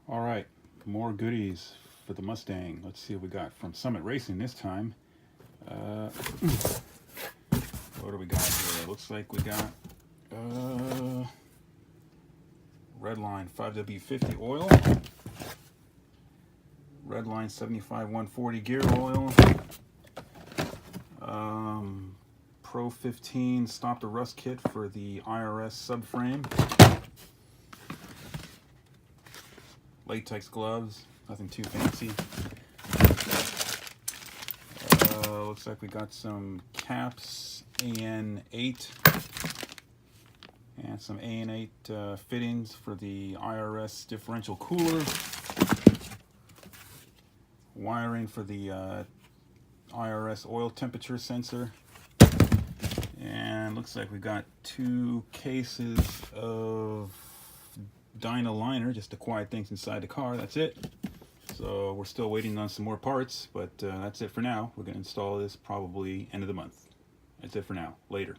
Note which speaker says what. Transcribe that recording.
Speaker 1: All right, more goodies for the Mustang. Let's see what we got from Summit Racing this time. What do we got here? Looks like we got Redline 5W50 oil, Redline 75 140 gear oil, Pro 15 Stop the Rust kit for the IRS subframe, latex gloves, nothing too fancy. Looks like we got some caps, AN8, and some AN8 fittings for the IRS differential cooler, wiring for the IRS oil temperature sensor, and looks like we got 2 cases of dynaliner just to quiet things inside the car. That's it. So we're still waiting on some more parts, but that's it for now. We're going to install this probably end of the month. That's it for now. Later.